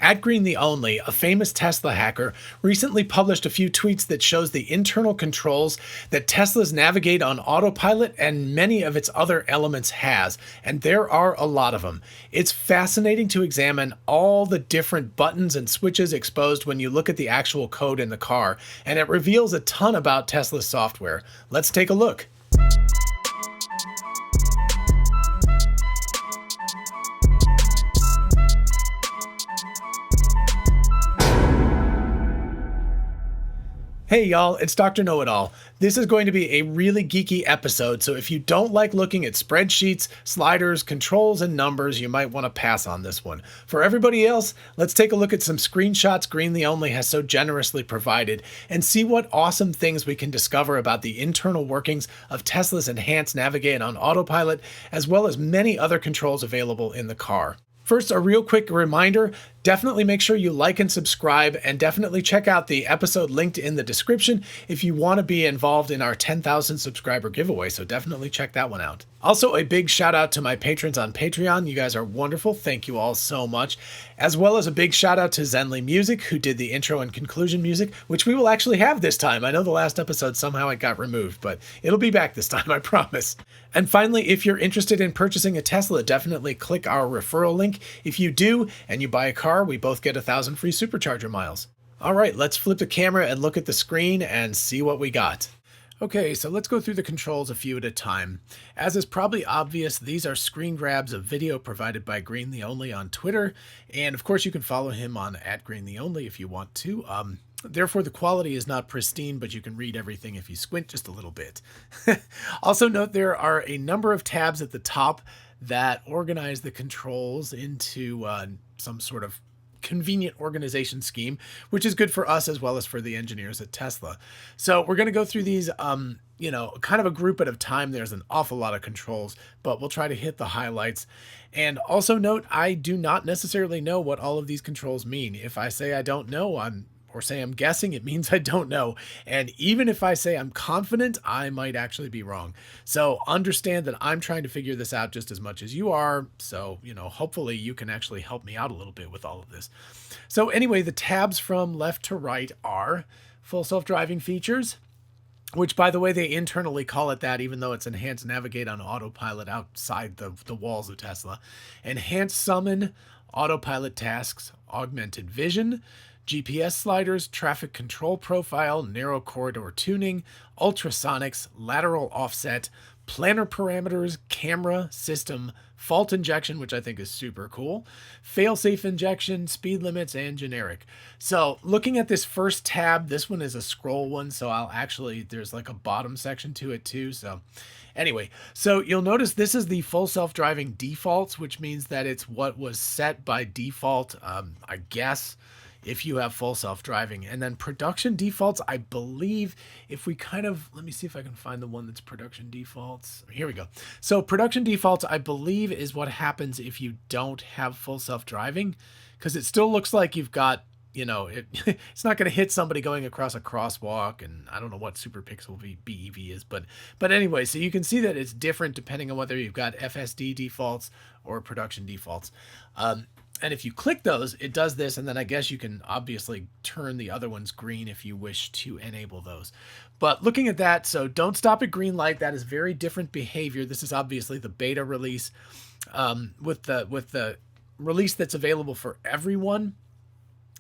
@GreenTheOnly, a famous Tesla hacker, recently published a few tweets that shows the internal controls that Teslas navigate on autopilot and many of its other elements has, and there are a lot of them. It's fascinating to examine all the different buttons and switches exposed when you look at the actual code in the car, and it reveals a ton about Tesla's software. Let's take a look. Hey y'all, it's Dr. Know-It-All. This is going to be a really geeky episode, so if you don't like looking at spreadsheets, sliders, controls, and numbers, you might want to pass on this one. For everybody else, let's take a look at some screenshots GreenTheOnly has so generously provided and see what awesome things we can discover about the internal workings of Tesla's enhanced Navigate on Autopilot, as well as many other controls available in the car. First, a real quick reminder, definitely make sure you like and subscribe, and definitely check out the episode linked in the description if you want to be involved in our 10,000 subscriber giveaway, so definitely check that one out. Also, a big shout out to my patrons on Patreon. You guys are wonderful. Thank you all so much. As well as a big shout out to Zenly Music, who did the intro and conclusion music, which we will actually have this time. I know the last episode somehow it got removed, but it'll be back this time, I promise. And finally, if you're interested in purchasing a Tesla, definitely click our referral link. If you do, and you buy a car, we both get 1,000 free supercharger miles. All right, let's flip the camera and look at the screen and see what we got. Okay, so let's go through the controls a few at a time. As is probably obvious, these are screen grabs of video provided by GreenTheOnly on Twitter, and of course you can follow him on @GreenTheOnly if you want to. Therefore, the quality is not pristine, but you can read everything if you squint just a little bit. Also note there are a number of tabs at the top that organize the controls into some sort of convenient organization scheme, which is good for us as well as for the engineers at Tesla. So we're going to go through these, kind of a group at a time. There's an awful lot of controls, but we'll try to hit the highlights. And also note, I do not necessarily know what all of these controls mean. If I say I don't know, or say I'm guessing, it means I don't know. And even if I say I'm confident, I might actually be wrong. So understand that I'm trying to figure this out just as much as you are. So, hopefully you can actually help me out a little bit with all of this. So anyway, the tabs from left to right are full self-driving features, which, by the way, they internally call it that, even though it's enhanced navigate on autopilot outside the walls of Tesla. Enhanced summon, autopilot tasks, augmented vision, GPS sliders, traffic control profile, narrow corridor tuning, ultrasonics, lateral offset, planner parameters, camera, system, fault injection, which I think is super cool, fail-safe injection, speed limits, and generic. So looking at this first tab, this one is a scroll one, so there's like a bottom section to it too. So anyway, so you'll notice this is the full self-driving defaults, which means that it's what was set by default, I guess, if you have full self-driving. And then production defaults, I believe, if we let me see if I can find the one that's production defaults. Here we go. So production defaults, I believe, is what happens if you don't have full self-driving, because it still looks like you've got, it's not going to hit somebody going across a crosswalk, and I don't know what super pixel BEV is, but anyway, so you can see that it's different depending on whether you've got FSD defaults or production defaults. And if you click those, it does this, and then I guess you can obviously turn the other ones green if you wish to enable those. But looking at that, so don't stop at green light. That is very different behavior. This is obviously the beta release. With the release that's available for everyone,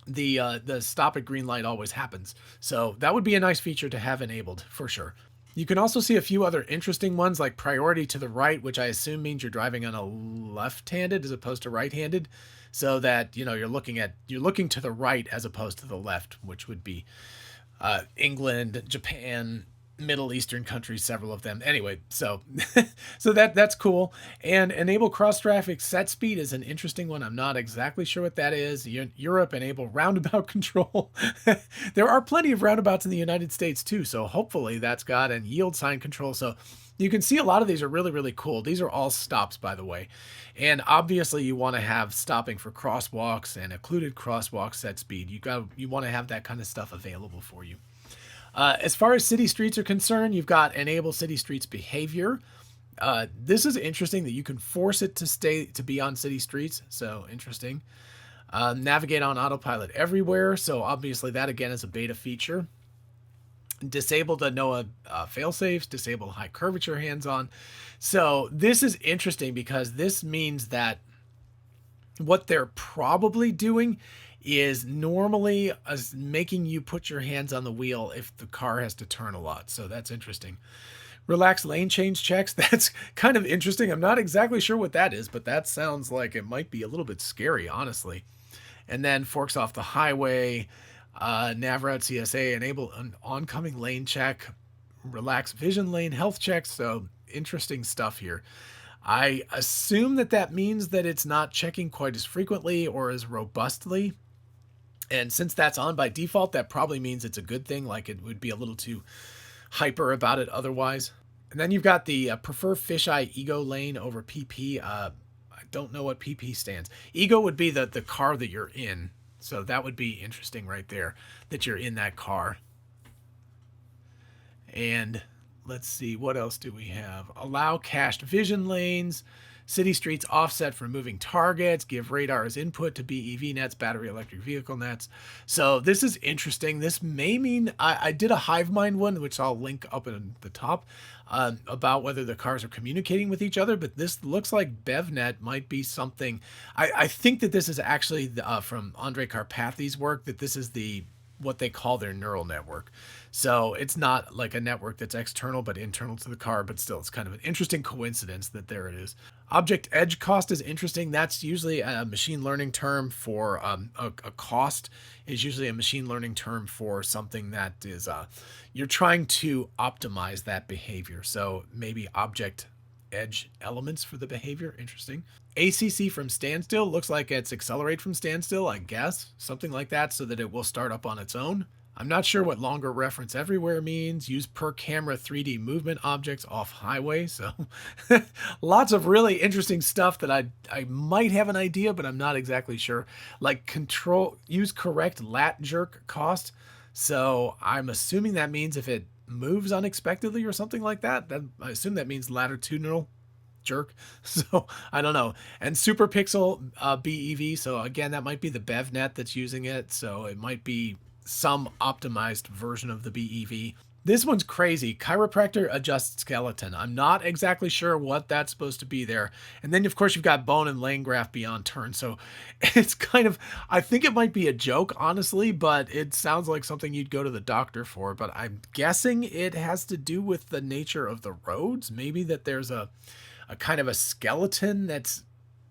the stop at green light always happens. So that would be a nice feature to have enabled for sure. You can also see a few other interesting ones, like priority to the right, which I assume means you're driving on a left-handed as opposed to right-handed, so that you're looking to the right as opposed to the left, which would be England, Japan, Middle Eastern countries, several of them. Anyway, so that's cool. And enable cross traffic set speed is an interesting one. I'm not exactly sure what that is. Europe, enable roundabout control. There are plenty of roundabouts in the United States too, so hopefully that's got, and yield sign control. So you can see a lot of these are really, really cool. These are all stops, by the way. And obviously you want to have stopping for crosswalks and occluded crosswalk set speed. You want to have that kind of stuff available for you. As far as city streets are concerned, you've got enable city streets behavior. This is interesting that you can force it to be on city streets. So interesting. Navigate on autopilot everywhere. So obviously that again is a beta feature. Disable the NOAA failsafes, disable high curvature hands-on. So this is interesting because this means that what they're probably doing is normally making you put your hands on the wheel if the car has to turn a lot. So that's interesting. Relax lane change checks. That's kind of interesting. I'm not exactly sure what that is, but that sounds like it might be a little bit scary, honestly. And then forks off the highway, NavRoute CSA, enable an oncoming lane check, relax vision lane health checks. So interesting stuff here. I assume that means that it's not checking quite as frequently or as robustly. And since that's on by default, that probably means it's a good thing. Like it would be a little too hyper about it otherwise. And then you've got the prefer fisheye ego lane over PP. I don't know what PP stands. Ego would be the car that you're in. So that would be interesting right there, that you're in that car. And let's see, what else do we have? Allow cached vision lanes, city streets offset for moving targets, give radar as input to BEV nets, battery electric vehicle nets. So this is interesting. This may mean, I did a HiveMind one, which I'll link up in the top, about whether the cars are communicating with each other, but this looks like BevNet might be something. I think that this is actually from Andrej Karpathy's work, that this is what they call their neural network. So it's not like a network that's external but internal to the car, but still it's kind of an interesting coincidence that there it is. Object edge cost is interesting. That's usually a machine learning term for a cost is usually a machine learning term for something that is you're trying to optimize that behavior. So maybe object edge elements for the behavior. Interesting. ACC from standstill looks like it's accelerate from standstill, I guess, something like that, so that it will start up on its own. I'm not sure what longer reference everywhere means. Use per camera 3D movement objects off highway. So lots of really interesting stuff that I might have an idea, but I'm not exactly sure. Like use correct lat jerk cost. So I'm assuming that means if it moves unexpectedly or something like that, then I assume that means latitudinal jerk. So I don't know. And super pixel BEV. So again, that might be the BevNet that's using it. So it might be some optimized version of the BEV. This one's crazy. Chiropractor adjusts skeleton. I'm not exactly sure what that's supposed to be there. And then of course you've got bone and lane graft beyond turn. So it's kind of, I think it might be a joke, honestly, but it sounds like something you'd go to the doctor for. But I'm guessing it has to do with the nature of the roads. Maybe that there's a kind of a skeleton that's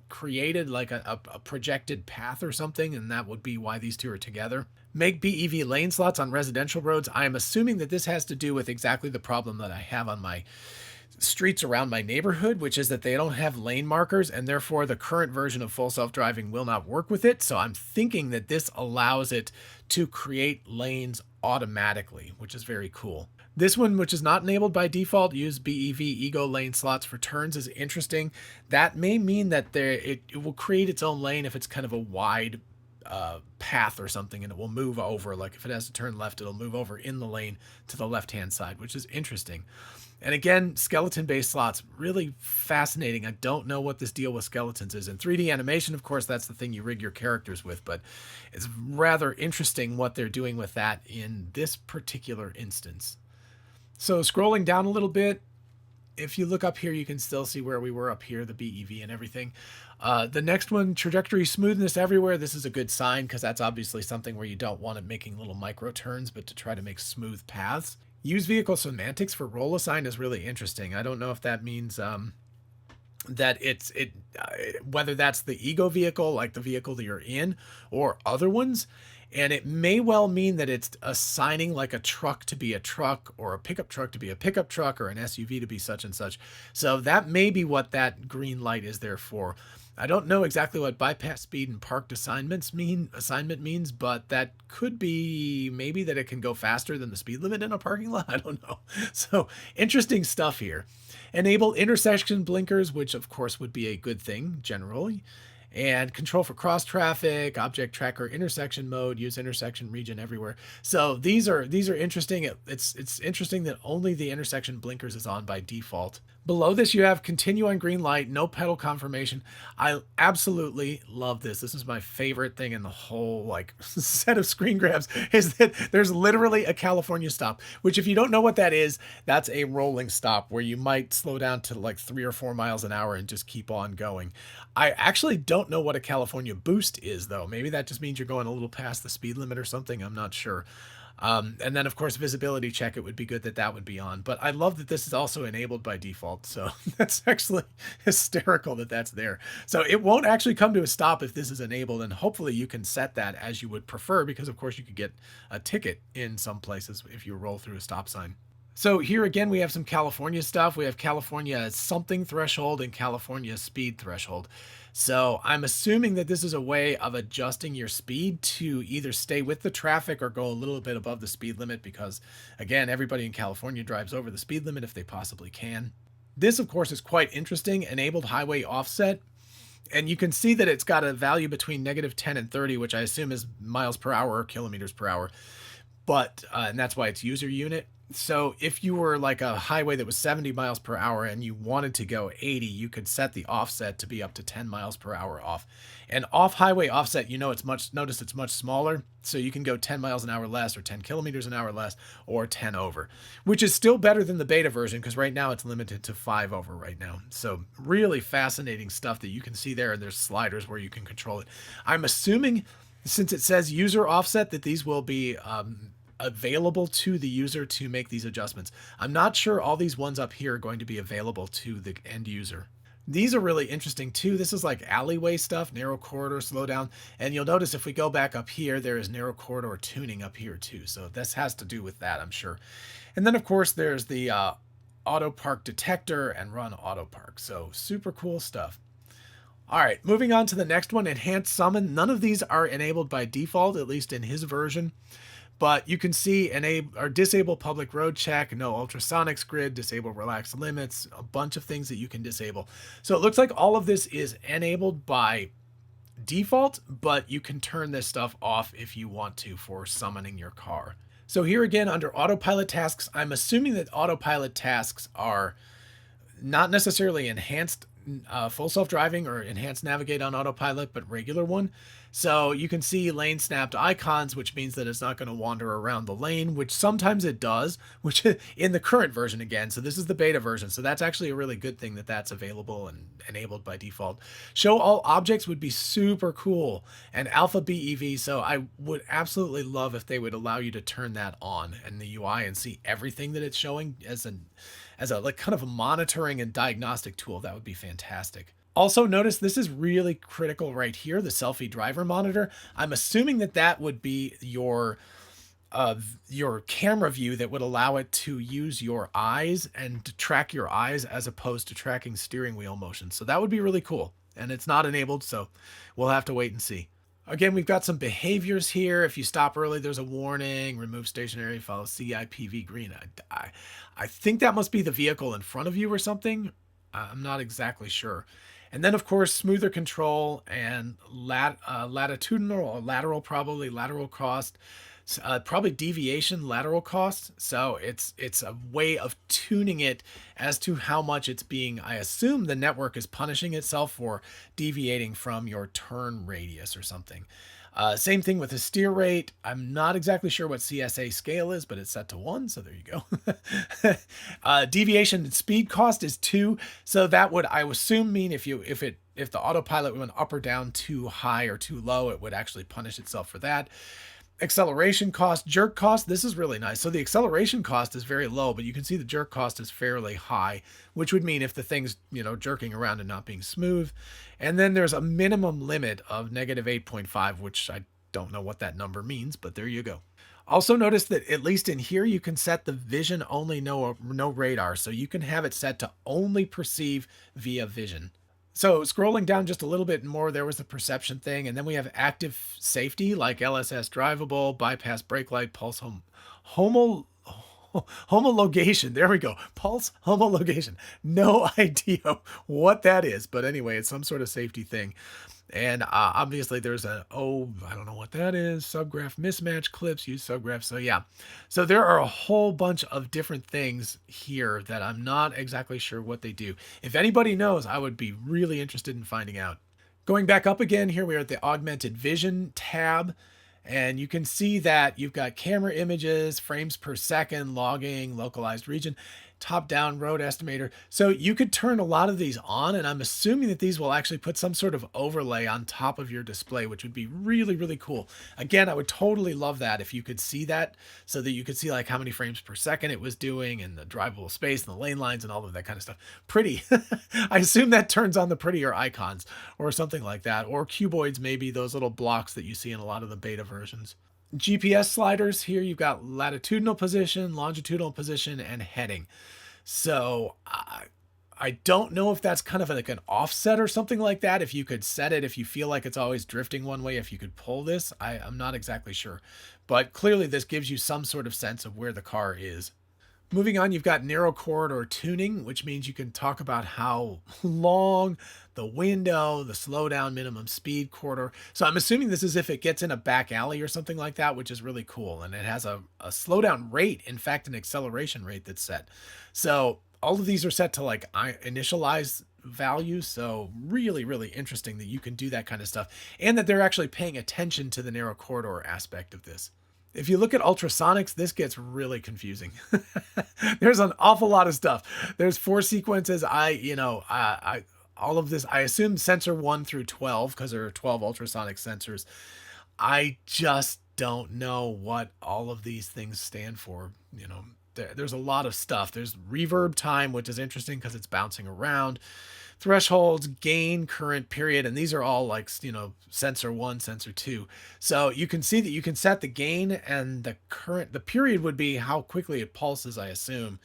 created like a projected path or something, and that would be why these two are together. Make BEV lane slots on residential roads. I am assuming that this has to do with exactly the problem that I have on my streets around my neighborhood, which is that they don't have lane markers, and therefore the current version of full self-driving will not work with it. So I'm thinking that this allows it to create lanes automatically, which is very cool. This one, which is not enabled by default, use BEV ego lane slots for turns, is interesting. That may mean that it will create its own lane if it's kind of a wide path or something, and it will move over. Like if it has to turn left, it'll move over in the lane to the left-hand side, which is interesting. And again, skeleton-based slots, really fascinating. I don't know what this deal with skeletons is. In 3D animation, of course, that's the thing you rig your characters with, but it's rather interesting what they're doing with that in this particular instance. So scrolling down a little bit, if you look up here, you can still see where we were up here, the BEV and everything. The next one, trajectory smoothness everywhere. This is a good sign because that's obviously something where you don't want it making little micro turns, but to try to make smooth paths. Use vehicle semantics for roll assign is really interesting. I don't know if that means that whether that's the ego vehicle, like the vehicle that you're in, or other ones. And it may well mean that it's assigning like a truck to be a truck, or a pickup truck to be a pickup truck, or an SUV to be such and such. So that may be what that green light is there for. I don't know exactly what bypass speed and parked assignment means, but that could be maybe that it can go faster than the speed limit in a parking lot. I don't know. So interesting stuff here. Enable intersection blinkers, which of course would be a good thing generally. And control for cross traffic, object tracker, intersection mode, use intersection region everywhere. So these are interesting. It's interesting that only the intersection blinkers is on by default. Below this, you have continue on green light, no pedal confirmation. I absolutely love this. This is my favorite thing in the whole like set of screen grabs is that there's literally a California stop, which if you don't know what that is, that's a rolling stop where you might slow down to like 3 or 4 miles an hour and just keep on going. I actually don't know what a California boost is though. Maybe that just means you're going a little past the speed limit or something. I'm not sure. And then of course, visibility check, it would be good that that would be on, but I love that this is also enabled by default. So that's actually hysterical that that's there. So it won't actually come to a stop if this is enabled. And hopefully you can set that as you would prefer, because of course you could get a ticket in some places if you roll through a stop sign. So here again, we have some California stuff. We have California something threshold and California speed threshold. So I'm assuming that this is a way of adjusting your speed to either stay with the traffic or go a little bit above the speed limit, because again, everybody in California drives over the speed limit if they possibly can. This, of course, is quite interesting. Enabled highway offset. And you can see that it's got a value between -10 and 30, which I assume is miles per hour or kilometers per hour. But, and that's why it's user unit. So if you were like a highway that was 70 miles per hour and you wanted to go 80, you could set the offset to be up to 10 miles per hour off. And off highway offset, notice it's much smaller. So you can go 10 miles an hour less or 10 kilometers an hour less or 10 over, which is still better than the beta version, because right now it's limited to 5 over right now. So really fascinating stuff that you can see there. And there's sliders where you can control it. I'm assuming, since it says user offset, that these will be available to the user to make these adjustments. I'm not sure all these ones up here are going to be available to the end user. These are really interesting too. This is like alleyway stuff, narrow corridor slowdown. And you'll notice if we go back up here, there is narrow corridor tuning up here too. So this has to do with that, I'm sure. And then of course there's the auto park detector and run auto park. So super cool stuff. All right, moving on to the next one, enhanced summon. None of these are enabled by default, at least in his version. But you can see enable or disable public road check, no ultrasonics grid, disable relaxed limits, a bunch of things that you can disable. So it looks like all of this is enabled by default, but you can turn this stuff off if you want to for summoning your car. So here again, under autopilot tasks, I'm assuming that autopilot tasks are not necessarily enhanced full self-driving or enhanced navigate on autopilot, but regular one. So you can see lane snapped icons, which means that it's not going to wander around the lane, which sometimes it does, which in the current version again. So this is the beta version. So that's actually a really good thing that that's available and enabled by default. Show all objects would be super cool, and alpha BEV. So I would absolutely love if they would allow you to turn that on in the UI and see everything that it's showing as a like kind of a monitoring and diagnostic tool. That would be fantastic. Also notice this is really critical right here, the selfie driver monitor. I'm assuming that that would be your camera view that would allow it to use your eyes and to track your eyes as opposed to tracking steering wheel motion. So that would be really cool. And it's not enabled, so we'll have to wait and see. Again, we've got some behaviors here. If you stop early, there's a warning. Remove stationary, follow CIPV green. I think that must be the vehicle in front of you or something. I'm not exactly sure. And then, of course, smoother control and latitudinal or lateral, probably lateral cost. Probably deviation lateral cost. So it's a way of tuning it as to how much it's being, I assume the network is punishing itself for deviating from your turn radius or something. Same thing with the steer rate. I'm not exactly sure what CSA scale is, but it's set to 1, so there you go. Deviation and speed cost is 2, so that would, I assume, mean if the autopilot went up or down too high or too low, it would actually punish itself for that. Acceleration cost, jerk cost, this is really nice. So the acceleration cost is very low, but you can see the jerk cost is fairly high, which would mean if the thing's, jerking around and not being smooth. And then there's a minimum limit of -8.5, which I don't know what that number means, but there you go. Also notice that at least in here, you can set the vision only, no radar. So you can have it set to only perceive via vision. So scrolling down just a little bit more, there was the perception thing. And then we have active safety like LSS drivable, bypass brake light, pulse homologation. There we go. Pulse homologation. No idea what that is. But anyway, it's some sort of safety thing. And obviously there's I don't know what that is, subgraph mismatch clips, use subgraph. So yeah, so there are a whole bunch of different things here that I'm not exactly sure what they do. If anybody knows, I would be really interested in finding out. Going back up again, here we are at the augmented vision tab. And you can see that you've got camera images, frames per second, logging, localized region, top-down road estimator. So you could turn a lot of these on, and I'm assuming that these will actually put some sort of overlay on top of your display, which would be really, really cool. Again, I would totally love that if you could see that, so that you could see like how many frames per second it was doing and the drivable space and the lane lines and all of that kind of stuff. Pretty. I assume that turns on the prettier icons or something like that, or cuboids, maybe those little blocks that you see in a lot of the beta versions. GPS sliders here, you've got latitudinal position, longitudinal position, and heading. So I don't know if that's kind of like an offset or something like that. If you could set it, if you feel like it's always drifting one way, if you could pull this, I'm not exactly sure. But clearly this gives you some sort of sense of where the car is. Moving on, you've got narrow corridor tuning, which means you can talk about how long the window, the slowdown, minimum speed corridor. So I'm assuming this is if it gets in a back alley or something like that, which is really cool. And it has a slowdown rate, in fact, an acceleration rate that's set. So all of these are set to like initialize values. So really, really interesting that you can do that kind of stuff and that they're actually paying attention to the narrow corridor aspect of this. If you look at ultrasonics, this gets really confusing. There's an awful lot of stuff. There's 4 sequences. All of this, I assume sensor 1 through 12, because there are 12 ultrasonic sensors. I just don't know what all of these things stand for. There's a lot of stuff. There's reverb time, which is interesting because it's bouncing around. Thresholds, gain, current, period, and these are all like, sensor 1, sensor 2. So you can see that you can set the gain, and the period would be how quickly it pulses, I assume.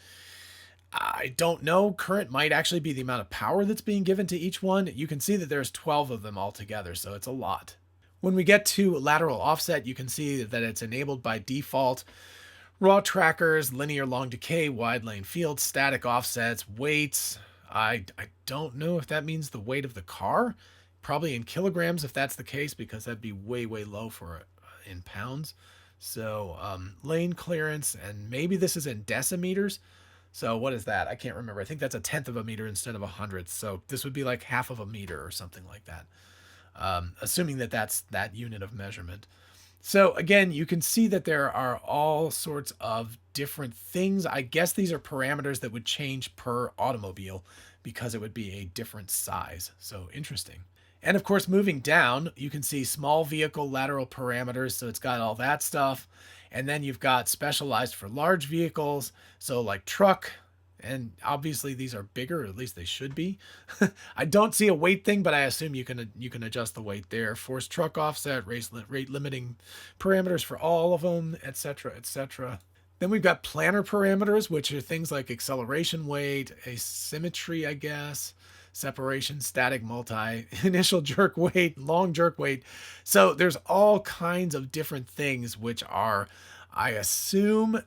I don't know. Current might actually be the amount of power that's being given to each one. You can see that there's 12 of them altogether, so it's a lot. When we get to lateral offset, you can see that it's enabled by default. Raw trackers, linear long decay, wide lane field, static offsets, weights. I don't know if that means the weight of the car. Probably in kilograms if that's the case, because that'd be way, way low for in pounds. So lane clearance, and maybe this is in decimeters. So what is that? I can't remember. I think that's 1/10 of a meter instead of 100th. So this would be like 1/2 of a meter or something like that. Assuming that that's that unit of measurement. So again, you can see that there are all sorts of different things. I guess these are parameters that would change per automobile because it would be a different size. So interesting. And of course, moving down, you can see small vehicle lateral parameters. So it's got all that stuff. And then you've got specialized for large vehicles. So like truck, and obviously these are bigger, or at least they should be. I don't see a weight thing, but I assume you can adjust the weight there. Forced truck offset, rate limiting parameters for all of them, etc., etc. Then we've got planner parameters, which are things like acceleration weight, asymmetry, I guess, separation, static multi, initial jerk weight, long jerk weight. So there's all kinds of different things which are, I assume,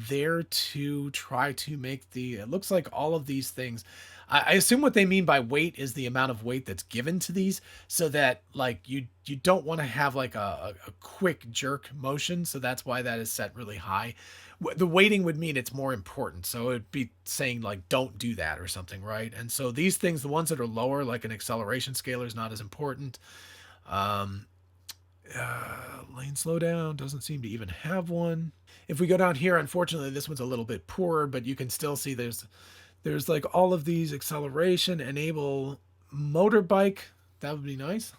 there to try to make it looks like all of these things. I assume what they mean by weight is the amount of weight that's given to these, so that like you don't want to have like a quick jerk motion. So that's why that is set really high. The weighting would mean it's more important. So it'd be saying like, don't do that or something, right? And so these things, the ones that are lower, like an acceleration scaler, is not as important. Lane slowdown doesn't seem to even have one. If we go down here, unfortunately, this one's a little bit poorer, but you can still see there's like all of these acceleration, enable motorbike. That would be nice.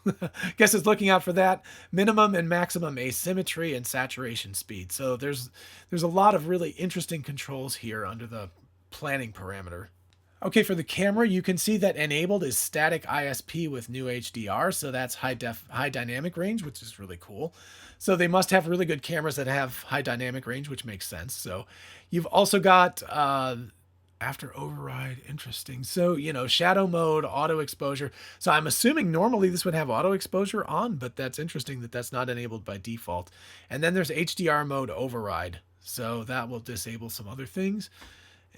Guess it's looking out for that. Minimum and maximum asymmetry and saturation speed. So there's a lot of really interesting controls here under the planning parameter. Okay, for the camera, you can see that enabled is static ISP with new HDR, so that's high dynamic range, which is really cool. So they must have really good cameras that have high dynamic range, which makes sense. So you've also got after override, interesting. So, shadow mode, auto exposure. So I'm assuming normally this would have auto exposure on, but that's interesting that that's not enabled by default. And then there's HDR mode override. So that will disable some other things.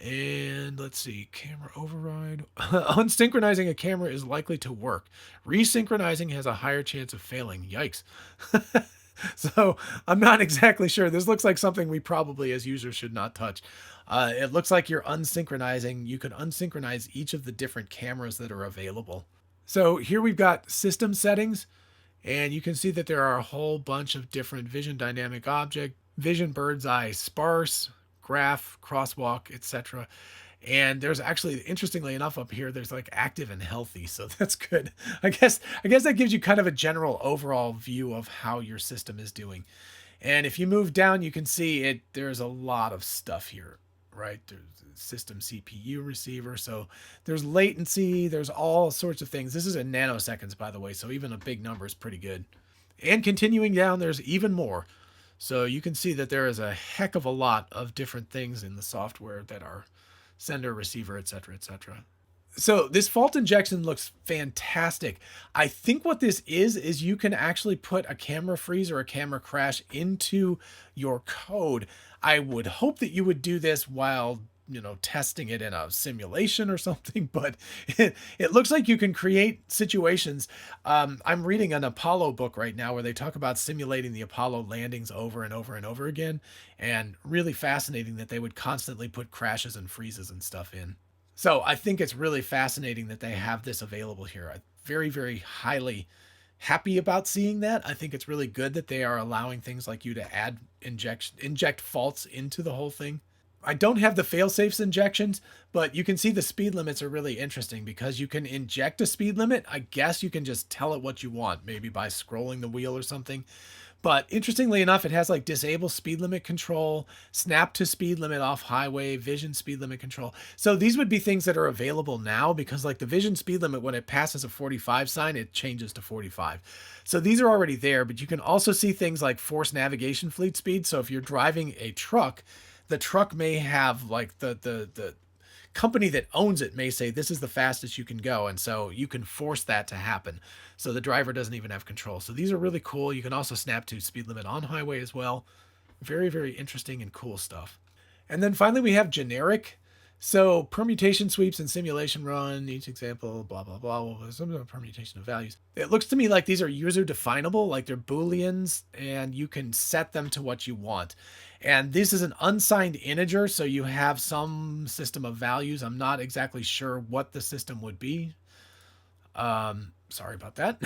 And let's see, camera override. Unsynchronizing a camera is likely to work. Resynchronizing has a higher chance of failing. Yikes. So I'm not exactly sure. This looks like something we probably as users should not touch. It looks like you're unsynchronizing. You can unsynchronize each of the different cameras that are available. So here we've got system settings, and you can see that there are a whole bunch of different vision dynamic object, vision bird's eye sparse, graph, crosswalk, etc. And there's actually, interestingly enough, up here, there's like active and healthy. So that's good. I guess that gives you kind of a general overall view of how your system is doing. And if you move down, you can see it. There's a lot of stuff here, right? There's system CPU receiver. So there's latency. There's all sorts of things. This is in nanoseconds, by the way. So even a big number is pretty good. And continuing down, there's even more. So you can see that there is a heck of a lot of different things in the software that are sender, receiver, etc., etc. So this fault injection looks fantastic. I think what this is you can actually put a camera freeze or a camera crash into your code. I would hope that you would do this while, testing it in a simulation or something, but it looks like you can create situations. I'm reading an Apollo book right now where they talk about simulating the Apollo landings over and over and over again, and really fascinating that they would constantly put crashes and freezes and stuff in. So I think it's really fascinating that they have this available here. I'm very, very highly happy about seeing that. I think it's really good that they are allowing things like you to add inject faults into the whole thing. I don't have the fail-safes injections, but you can see the speed limits are really interesting because you can inject a speed limit. I guess you can just tell it what you want, maybe by scrolling the wheel or something. But interestingly enough, it has like disable speed limit control, snap to speed limit off highway, vision speed limit control. So these would be things that are available now because like the vision speed limit, when it passes a 45 sign, it changes to 45. So these are already there, but you can also see things like forced navigation fleet speed. So if you're driving a truck, the truck may have like the company that owns it may say this is the fastest you can go, and so you can force that to happen so the driver doesn't even have control. So these are really cool. You can also snap to speed limit on highway as well. Very, very interesting and cool stuff. And then finally we have generic. So permutation sweeps and simulation run, each example, blah, blah, blah, some permutation of values. It looks to me like these are user definable, like they're Booleans, and you can set them to what you want. And this is an unsigned integer, so you have some system of values. I'm not exactly sure what the system would be. Sorry about that.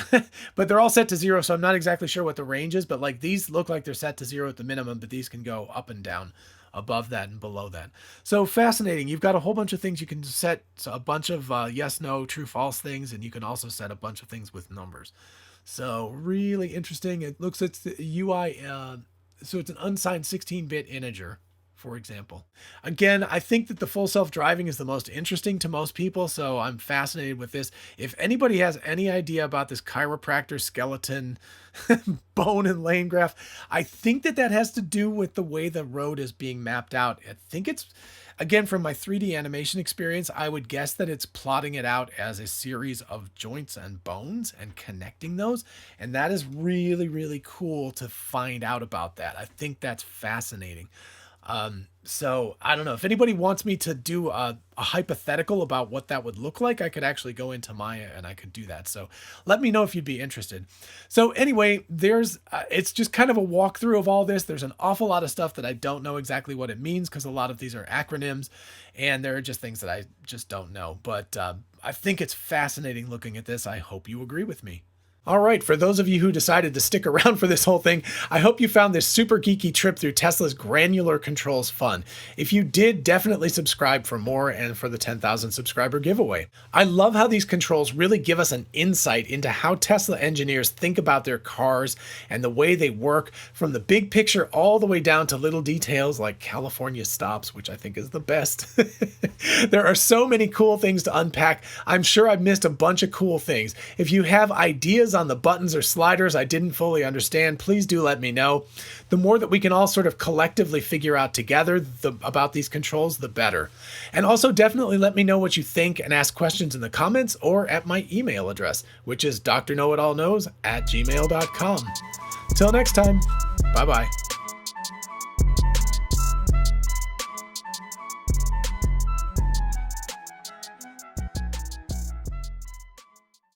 But they're all set to 0, so I'm not exactly sure what the range is. But like these look like they're set to 0 at the minimum, but these can go up and down, above that and below that. So fascinating. You've got a whole bunch of things you can set, so a bunch of yes, no, true, false things, and you can also set a bunch of things with numbers. So really interesting. It looks at the UI. So it's an unsigned 16-bit integer, for example. Again, I think that the full self-driving is the most interesting to most people, so I'm fascinated with this. If anybody has any idea about this chiropractor skeleton bone and lane graph, I think that has to do with the way the road is being mapped out. I think it's, again, from my 3D animation experience, I would guess that it's plotting it out as a series of joints and bones and connecting those. And that is really, really cool to find out about that. I think that's fascinating. So I don't know if anybody wants me to do a hypothetical about what that would look like. I could actually go into Maya and I could do that. So let me know if you'd be interested. So anyway, there's, it's just kind of a walkthrough of all this. There's an awful lot of stuff that I don't know exactly what it means because a lot of these are acronyms and there are just things that I just don't know. But, I think it's fascinating looking at this. I hope you agree with me. All right, for those of you who decided to stick around for this whole thing, I hope you found this super geeky trip through Tesla's granular controls fun. If you did, definitely subscribe for more and for the 10,000 subscriber giveaway. I love how these controls really give us an insight into how Tesla engineers think about their cars and the way they work, from the big picture all the way down to little details like California stops, which I think is the best. There are so many cool things to unpack. I'm sure I've missed a bunch of cool things. If you have ideas on the buttons or sliders I didn't fully understand, please do let me know. The more that we can all sort of collectively figure out together about these controls, the better. And also definitely let me know what you think and ask questions in the comments or at my email address, which is drknowitallknows@gmail.com. Till next time, bye-bye.